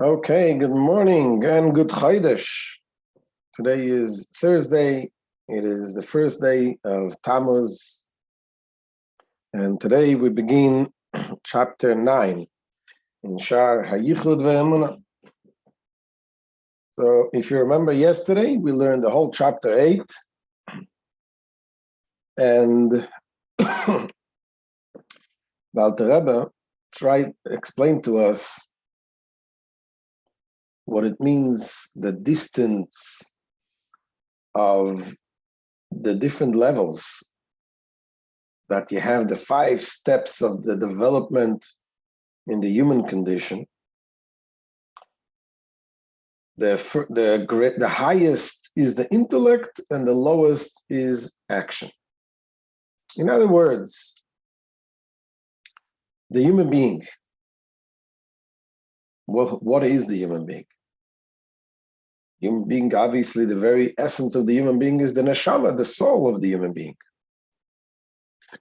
Okay, good morning and good Chodesh. Today is Thursday. It is the first day of Tamuz. And today we begin chapter 9 in Shaar, Yichud, vEmuna. So if you remember yesterday, we learned the whole chapter 8. And the Alter Rebbe tried to explain to us what it means, the distance of the different levels that you have, the 5 steps of the development in the human condition. The highest is the intellect and the lowest is action. In other words, the human being, what is the human being? Human being, obviously, the very essence of the human being is the neshama, the soul of the human being.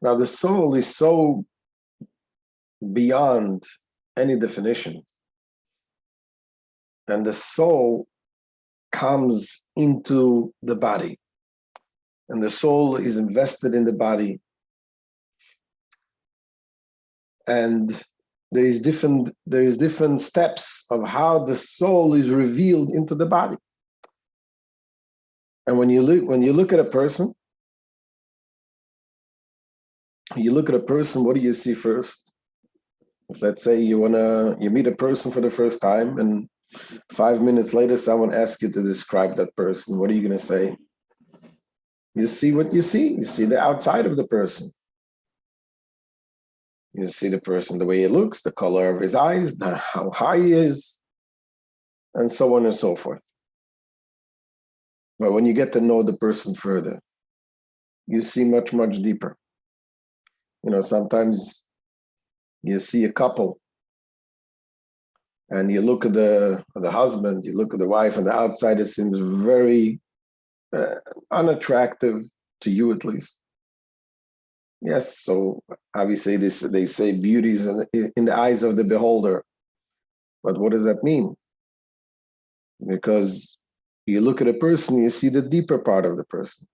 Now, the soul is so beyond any definition. And the soul comes into the body. And the soul is invested in the body. And there is different steps of how the soul is revealed into the body. And when you look at a person, what do you see first? Let's say you meet a person for the first time, and 5 minutes later someone asks you to describe that person. What are you going to say? You see what you see. You see the outside of the person. You see the person, the way he looks, the color of his eyes, how high he is, and so on and so forth. But when you get to know the person further, you see much, much deeper. Sometimes you see a couple and you look at the husband, you look at the wife, and the outside, it seems very unattractive to you, at least. Yes, so obviously they say beauty is in the eyes of the beholder. But what does that mean? Because you look at a person, you see the deeper part of the person.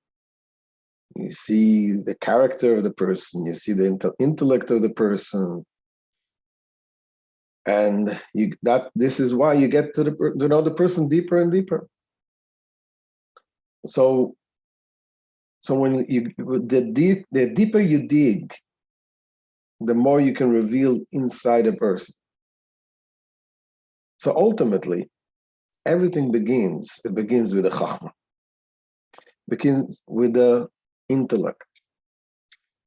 You see the character of the person, you see the intellect of the person. And this is why you get to know the person deeper and deeper. So when the deeper you dig, the more you can reveal inside a person. So ultimately, everything begins with the chachma. Begins with the intellect,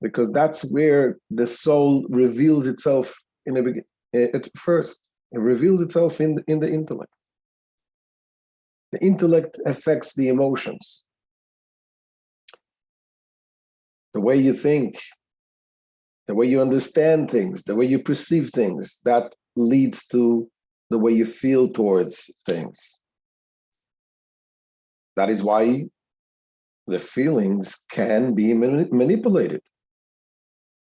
because that's where the soul reveals itself at first. It reveals itself in the intellect. The intellect affects the emotions. The way you think, the way you understand things, the way you perceive things, that leads to the way you feel towards things. That is why the feelings can be manipulated.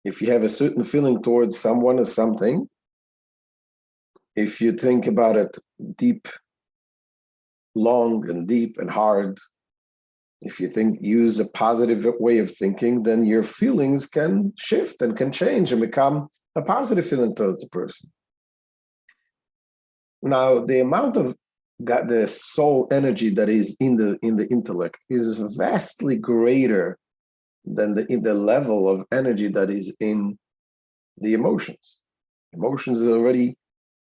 If you have a certain feeling towards someone or something, if you think about it deep, long and deep and hard, if you use a positive way of thinking, then your feelings can shift and can change and become a positive feeling towards the person. Now, the amount of the soul energy that is in the intellect is vastly greater than the level of energy that is in the emotions. Emotions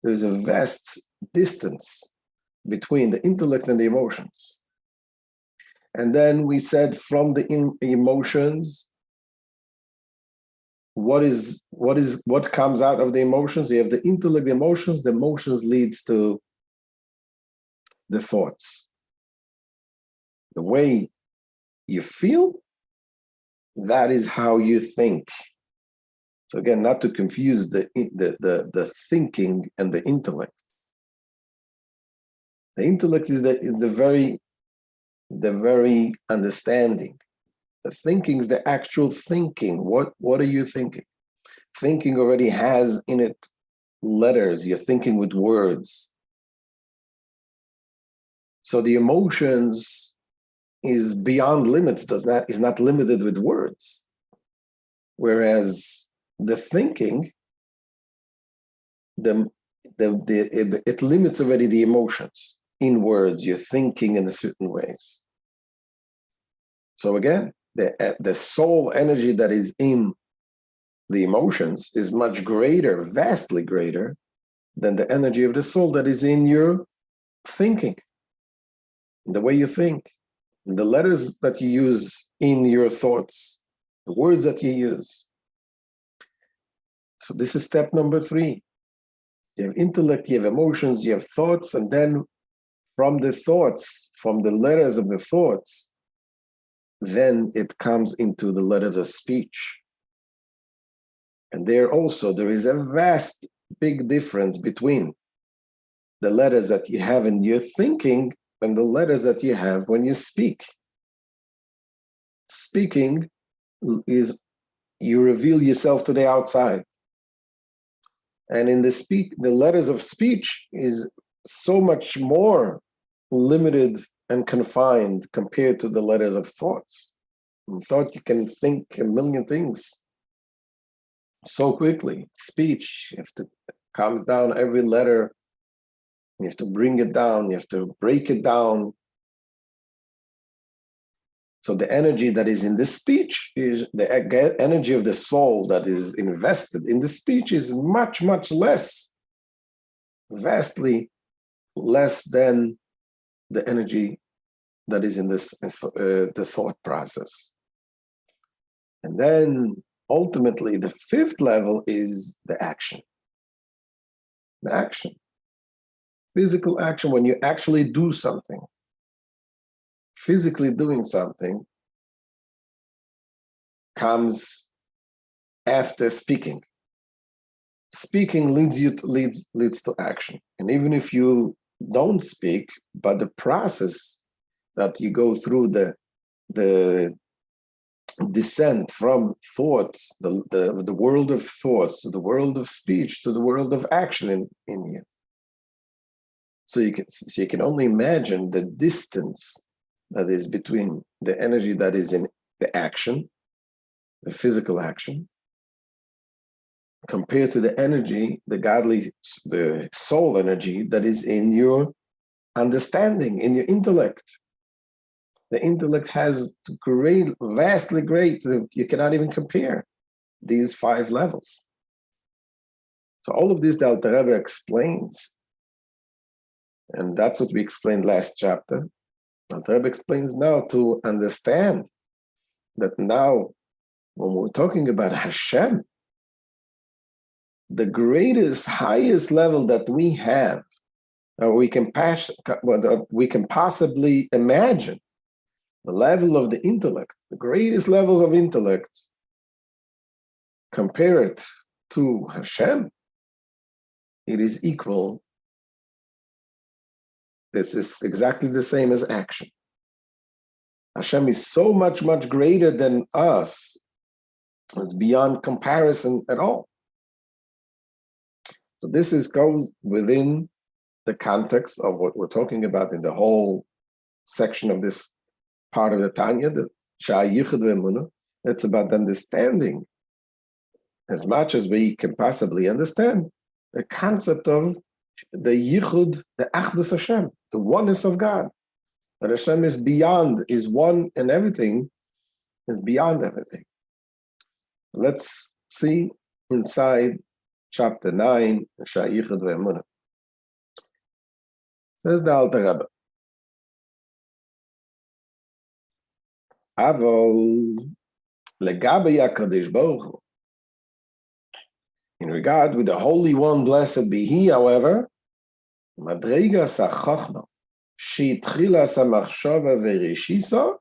there's a vast distance between the intellect and the emotions. And then we said from the emotions, what comes out of the emotions? You have the intellect, the emotions leads to the thoughts. The way you feel, that is how you think. So again, not to confuse the thinking and the intellect. The intellect is the very understanding. The thinking is the actual thinking. What are you thinking? Thinking already has in it letters. You're thinking with words. So the emotions is beyond limits, is not limited with words. Whereas the thinking, it limits already the emotions. In words, you're thinking in a certain ways. So again, the soul energy that is in the emotions is much greater, vastly greater, than the energy of the soul that is in your thinking, the way you think, the letters that you use in your thoughts, the words that you use. So this is step number 3. You have intellect, you have emotions, you have thoughts, and then from the thoughts, from the letters of the thoughts, then it comes into the letters of speech. And there is a vast, big difference between the letters that you have in your thinking and the letters that you have when you speak. Speaking is you reveal yourself to the outside. And in the letters of speech is so much more limited and confined compared to the letters of thoughts. In thought, you can think a million things so quickly. Speech, you have to comes down every letter. You have to bring it down. You have to break it down. So the energy that is in the speech is the energy of the soul that is invested in the speech is much, much less, vastly less than the energy that is in this the thought process. And then ultimately the 5th level is the action. The action. Physical action, when you actually do something. Physically doing something comes after speaking. Speaking leads to action. And even if you don't speak, but the process that you go through, the descent from thoughts, the world of thoughts, to the world of speech, to the world of action in you. So you can only imagine the distance that is between the energy that is in the action, the physical action, compared to the energy, the soul energy that is in your understanding, in your intellect. The intellect has vastly great, you cannot even compare these 5 levels. So all of this the Alter Rebbe explains, and that's what we explained last chapter. Alter Rebbe explains now to understand that now, when we're talking about Hashem, the greatest, highest level that we have, we can possibly imagine, the level of the intellect, the greatest levels of intellect, compare it to Hashem, it is equal. This is exactly the same as action. Hashem is so much, much greater than us. It's beyond comparison at all. So this goes within the context of what we're talking about in the whole section of this part of the Tanya, the Shaar, Yichud, vEmuna. It's about understanding, as much as we can possibly understand, the concept of the Yichud, the Achdus Hashem, the oneness of God. That Hashem is beyond, is one, and everything is beyond everything. Let's see inside chapter 9, Shaar, Yichud, vEmuna. Says the Alter Rebbe, Avol legabe HaKadosh Baruch Hu. In regard with the Holy One, blessed be He, however, Madrigas HaChochma, She'itchilas HaMachshava veRishisa,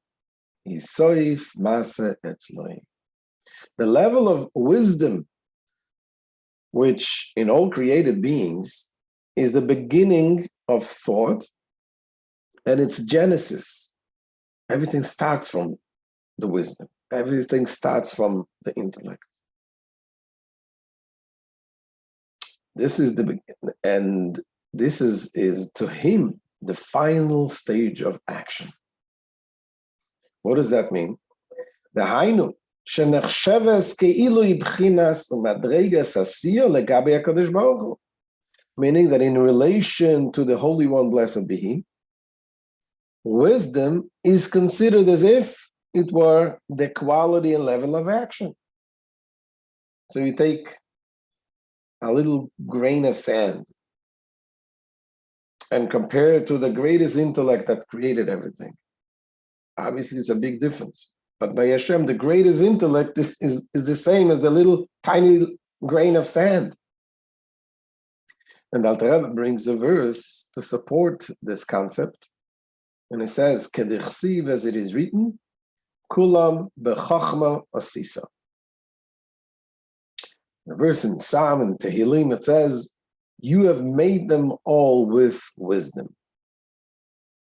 Yisoif Mase Etzloi. The level of wisdom, which in all created beings is the beginning of thought and its genesis. Everything starts from the wisdom. Everything starts from the intellect. This is the beginning, and this is to him the final stage of action. What does that mean? The Hainu, shenachsheves keilu ibchinas umadregas asir legabe HaKadosh Baruch Hu. Meaning that in relation to the Holy One, blessed be He, wisdom is considered as if it were the quality and level of action. So you take a little grain of sand and compare it to the greatest intellect that created everything. Obviously, it's a big difference. But by Hashem, the greatest intellect is the same as the little tiny grain of sand. And Alter Rebbe brings a verse to support this concept. And it says, Kedichsiv, as it is written, Kulam bechachma asisa. The verse in Psalm and Tehillim, it says, you have made them all with wisdom.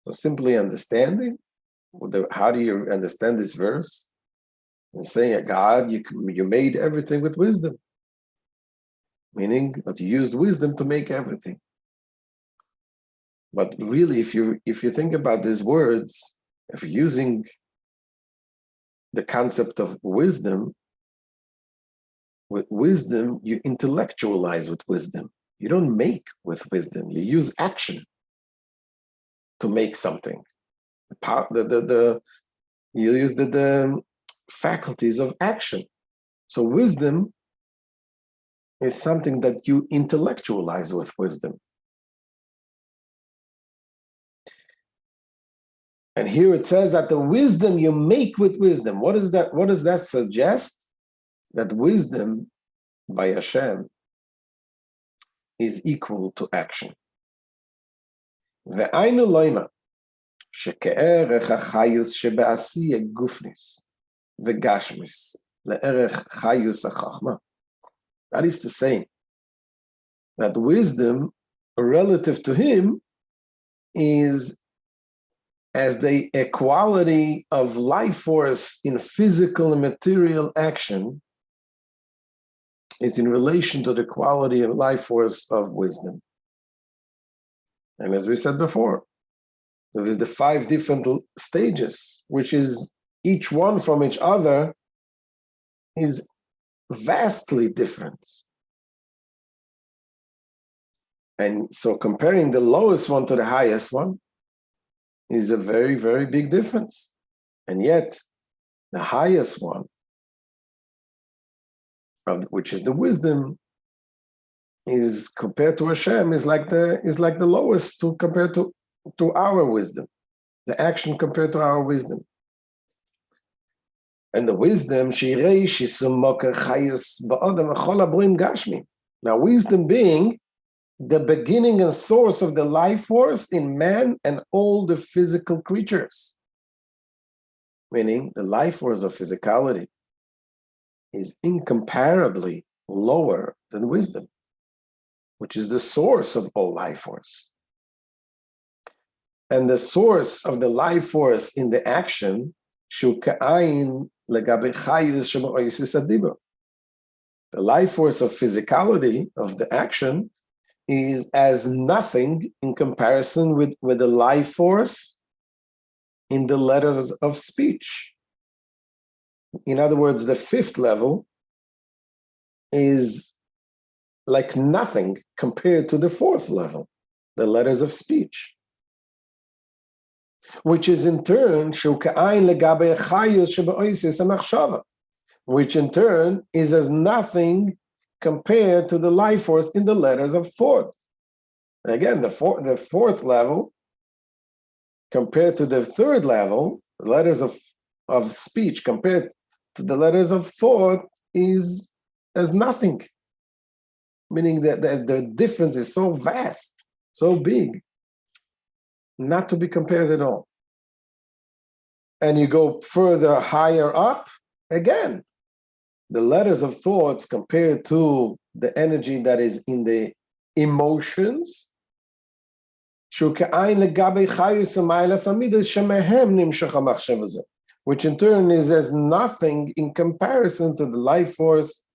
So simply understanding, how do you understand this verse? You're saying, God, you made everything with wisdom. Meaning that you used wisdom to make everything. But really, if you think about these words, if you're using the concept of wisdom, with wisdom, you intellectualize with wisdom. You don't make with wisdom. You use action to make something. You use the faculties of action. So wisdom is something that you intellectualize with wisdom. And here it says that the wisdom you make with wisdom. What is that? What does that suggest? That wisdom by Hashem is equal to action. Ve'ainu loima sheke'erech hachayus shebe'asiyah gufnis ve'gashmis le'erech chayus hachachma. That is to say that wisdom relative to him is as the equality of life force in physical and material action is in relation to the quality of life force of wisdom. And as we said before, there is the 5 different stages, which is each one from each other is vastly different. And so comparing the lowest one to the highest one is a very, very big difference. And yet, the highest one, which is the wisdom, is compared to Hashem, is like the lowest compared to our wisdom. The action compared to our wisdom. And the wisdom, now wisdom being the beginning and source of the life force in man and all the physical creatures. Meaning the life force of physicality is incomparably lower than wisdom, which is the source of all life force. And the source of the life force in the action, the life force of physicality, of the action, is as nothing in comparison with the life force in the letters of speech. In other words, the 5th level is like nothing compared to the 4th level, the letters of speech, which is in turn, which in turn is as nothing compared to the life force in the letters of thoughts. Again, the 4th level compared to the 3rd level, the letters of speech compared to the letters of thought is as nothing. Meaning that the difference is so vast, so big, not to be compared at all. And you go further higher up, again, the letters of thoughts compared to the energy that is in the emotions, which in turn is as nothing in comparison to the life force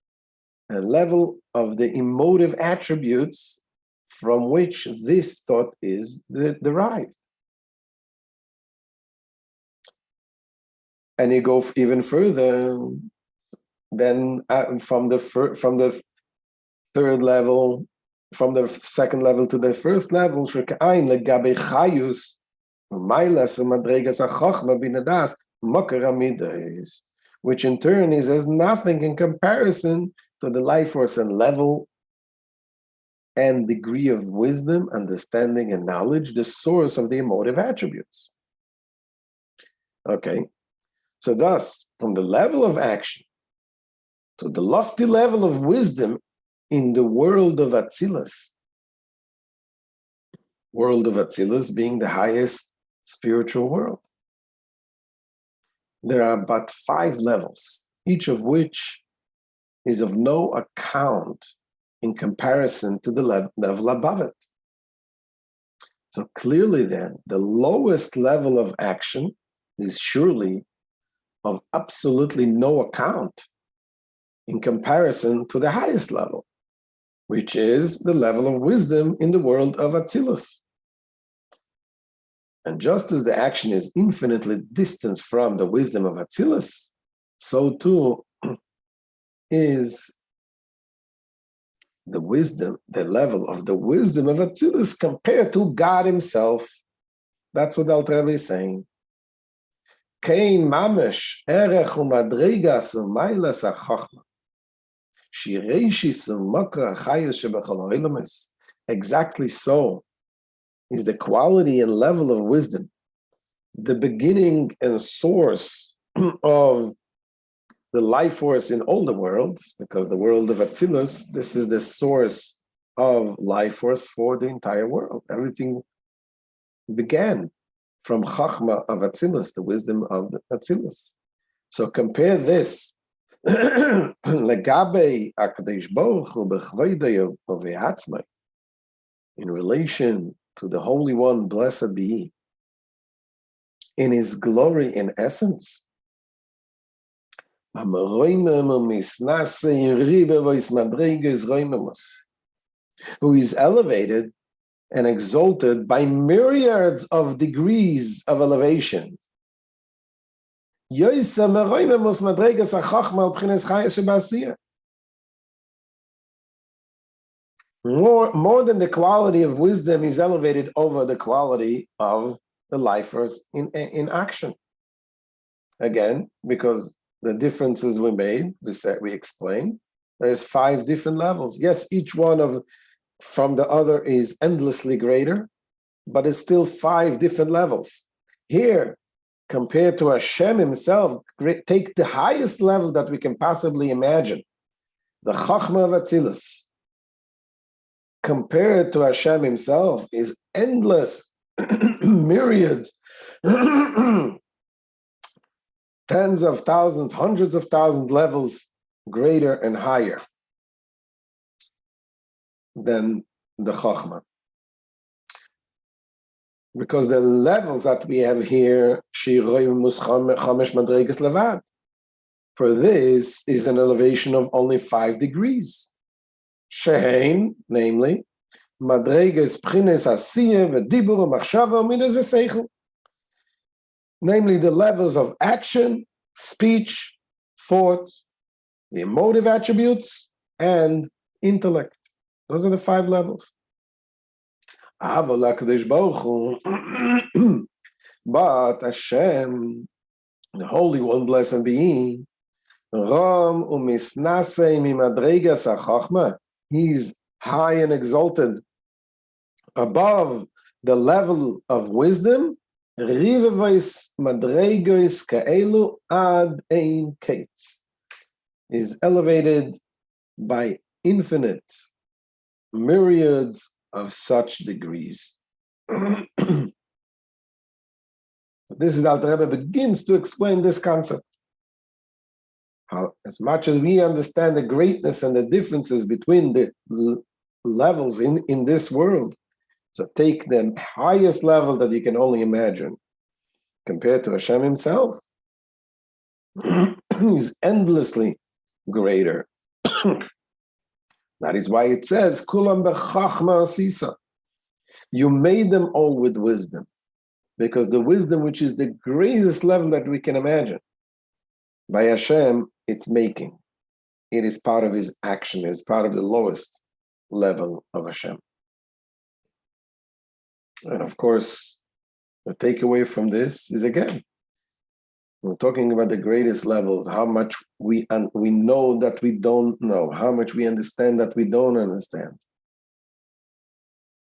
and level of the emotive attributes from which this thought is derived. And you go even further, then from the third level, from the second level to the first level, which in turn is as nothing in comparison to the life force and level and degree of wisdom, understanding, and knowledge, the source of the emotive attributes. Okay, so thus, from the level of action to the lofty level of wisdom in the world of Atzilus being the highest spiritual world, there are but 5 levels, each of which is of no account in comparison to the level above it. So clearly then, the lowest level of action is surely of absolutely no account in comparison to the highest level, which is the level of wisdom in the world of Atzilus. And just as the action is infinitely distant from the wisdom of Atzilus, so too is the level of the wisdom of Atzilus compared to God himself. That's what Alter Rebbe is saying. Kein mamash erech umadrigas umaylas hachachma shireishis umakra chayus shebechol ha'olamus. Exactly so is the quality and level of wisdom, the beginning and source of the life force in all the worlds, because the world of Atzilus, this is the source of life force for the entire world. Everything began from Chachma of Atzilus, the wisdom of Atzilus. So compare this Legabe HaKadosh Baruch Hu b'chvodayo v'atzmai, in relation to the Holy One, blessed be He, in His glory and essence, who is elevated and exalted by myriads of degrees of elevation. More than the quality of wisdom is elevated over the quality of the lifers in action. Again, because the differences we made, we explained, there's 5 different levels. Yes, each one from the other is endlessly greater, but it's still 5 different levels. Here, compared to Hashem himself, take the highest level that we can possibly imagine, the Chachma of Atzilus. Compared to Hashem himself is endless, myriads, tens of thousands, hundreds of thousands levels greater and higher than the Chachma. Because the levels that we have here, for this is an elevation of only 5 degrees. Shehein, namely, Madreges Pchines Asiyah v'Dibur Machshava Midas v'Seichel. Namely, the levels of action, speech, thought, the emotive attributes, and intellect. Those are the 5 levels. But Hashem, the Holy One, blessed be He, He's high and exalted above the level of wisdom, is elevated by infinite myriads of such degrees. This is Alter Rebbe begins to explain this concept. How, as much as we understand the greatness and the differences between the levels in this world, so take the highest level that you can only imagine, compared to Hashem himself, he's endlessly greater. That is why it says, Kulam bechachma asisa. You made them all with wisdom, because the wisdom, which is the greatest level that we can imagine, by Hashem, it's making. It is part of his action. It's part of the lowest level of Hashem. And of course, the takeaway from this is, again, we're talking about the greatest levels, how much we know that we don't know, how much we understand that we don't understand.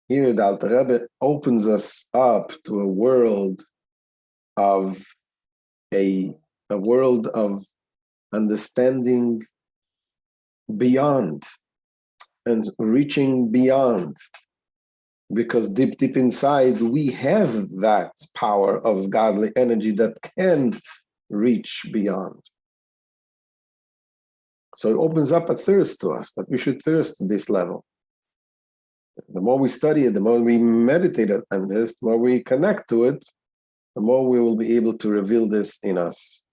Here, the Alter Rebbe opens us up to a world of a world of understanding beyond and reaching beyond. Because deep, deep inside, we have that power of godly energy that can reach beyond. So it opens up a thirst to us, that we should thirst to this level. The more we study it, the more we meditate on this, the more we connect to it, the more we will be able to reveal this in us.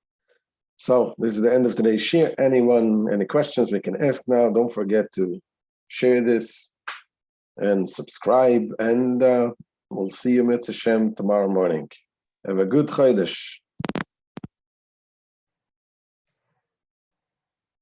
So this is the end of today's share. Any questions we can ask now. Don't forget to share this and subscribe, and we'll see you, Mitzvah Hashem, tomorrow morning. Have a good Chodesh.